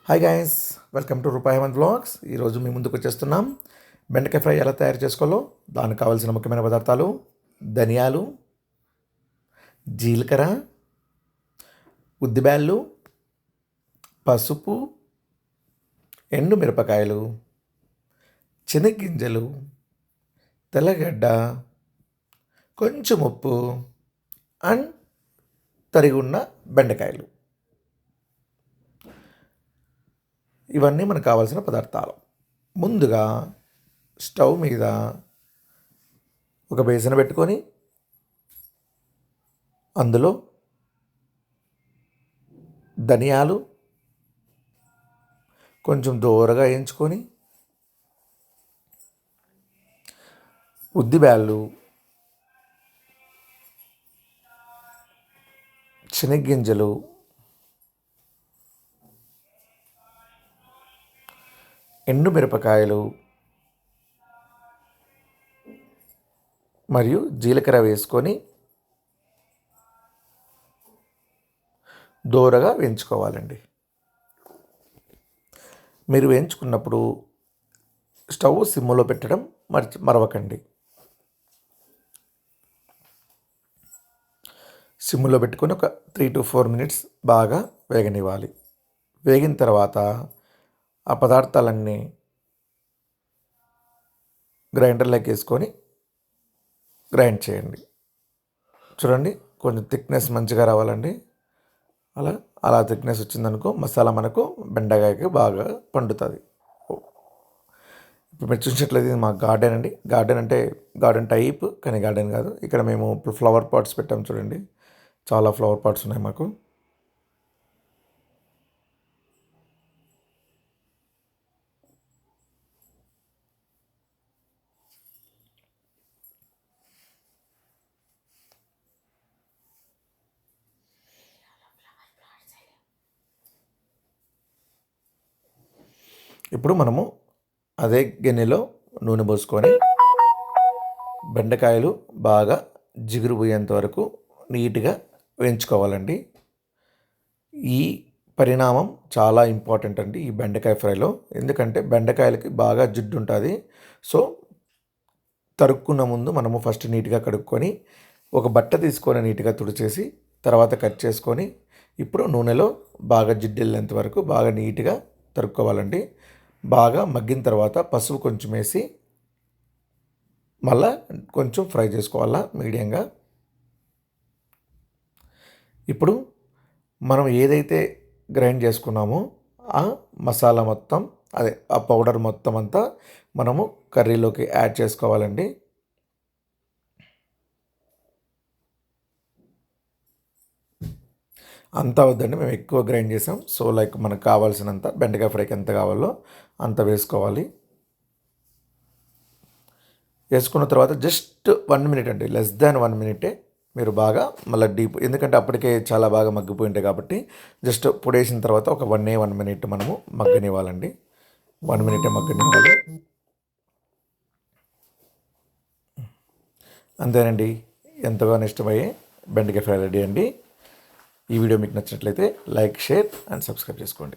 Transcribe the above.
Hi guys, welcome to రూపాయి Hemant vlogs. ఈరోజు మీ ముందుకు వచ్చేస్తున్నాం. బెండకాయ ఫ్రై ఎలా తయారు చేసుకోవాలో దానికి కావాల్సిన ముఖ్యమైన పదార్థాలు: ధనియాలు, జీలకర్ర, ఉద్దిబ్యాళ్ళు, పసుపు, ఎండుమిరపకాయలు, శనగ్గింజలు, తెల్లగడ్డ, కొంచెం ఉప్పు అండ్ తరిగి ఉన్న బెండకాయలు. ఇవన్నీ మనకు కావాల్సిన పదార్థాలు. ముందుగా స్టవ్ మీద ఒక బేసన పెట్టుకొని అందులో ధనియాలు కొంచెం దోరగా వేయించుకొని, ఉద్దిబ్యాళ్ళు, శనగ్గింజలు, ఎండుమిరపకాయలు మరియు జీలకర్ర వేసుకొని దోరగా వేయించుకోవాలండి. మీరు వేయించుకున్నప్పుడు స్టవ్ సిమ్లో పెట్టడం మరవకండి. సిమ్లో పెట్టుకొని ఒక 3 to 4 minutes బాగా వేగనివ్వాలి. వేగిన తర్వాత ఆ పదార్థాలన్నీ గ్రైండర్లోకి వేసుకొని గ్రైండ్ చేయండి. చూడండి, కొంచెం థిక్నెస్ మంచిగా రావాలండి. అలా థిక్నెస్ వచ్చిందనుకో మసాలా మనకు బెండకాయకి బాగా పండుతుంది. ఇప్పుడు మీరు చూసినట్లయితే ఇది మా గార్డెన్ అండి. గార్డెన్ అంటే గార్డెన్ టైప్, కానీ గార్డెన్ కాదు. ఇక్కడ మేము ఇప్పుడు ఫ్లవర్ పాట్స్ పెట్టాం. చూడండి, చాలా ఫ్లవర్ పాట్స్ ఉన్నాయి మాకు. ఇప్పుడు మనము అదే గిన్నెలో నూనె పోసుకొని బెండకాయలు బాగా జిగురు పోయేంత వరకు నీట్గా వేయించుకోవాలండి. ఈ పరిణామం చాలా ఇంపార్టెంట్ అండి ఈ బెండకాయ ఫ్రైలో. ఎందుకంటే బెండకాయలకి బాగా జిడ్డు ఉంటుంది. సో తరుక్కున్న ముందు మనము ఫస్ట్ నీట్గా కడుక్కొని ఒక బట్ట తీసుకొని నీట్గా తుడిచేసి తర్వాత కట్ చేసుకొని ఇప్పుడు నూనెలో బాగా జిడ్డు వెళ్ళేంత వరకు బాగా నీట్గా తరుక్కోవాలండి. బాగా మగ్గిన తర్వాత పసుపు కొంచెం వేసి మళ్ళా కొంచెం ఫ్రై చేసుకోవాలా మీడియంగా. ఇప్పుడు మనం ఏదైతే గ్రైండ్ చేసుకున్నామో ఆ మసాలా మొత్తం, ఆ పౌడర్ మొత్తం అంతా మనము కర్రీలోకి యాడ్ చేసుకోవాలండి. అంతా వద్దండి, మేము ఎక్కువ గ్రైండ్ చేసాం. సో మనకు కావాల్సినంత బెండకాయ ఫ్రైకి ఎంత కావాలో అంత వేసుకోవాలి. వేసుకున్న తర్వాత జస్ట్ 1 minute అండి, less than 1 minute మీరు బాగా మళ్ళీ డీప్, ఎందుకంటే అప్పటికే చాలా బాగా మగ్గిపోయి ఉంటాయి కాబట్టి జస్ట్ పొడేసిన తర్వాత ఒక 1 minute మనము మగ్గనివ్వాలండి. 1 minute మగ్గనివ్వాలి. అంతేనండి, ఎంతగానో ఇష్టమయ్యే బెండకాయ ఫ్రై రెడీ అండి. ఈ వీడియో మీకు నచ్చినట్లయితే లైక్, షేర్ అండ్ సబ్స్క్రైబ్ చేసుకోండి.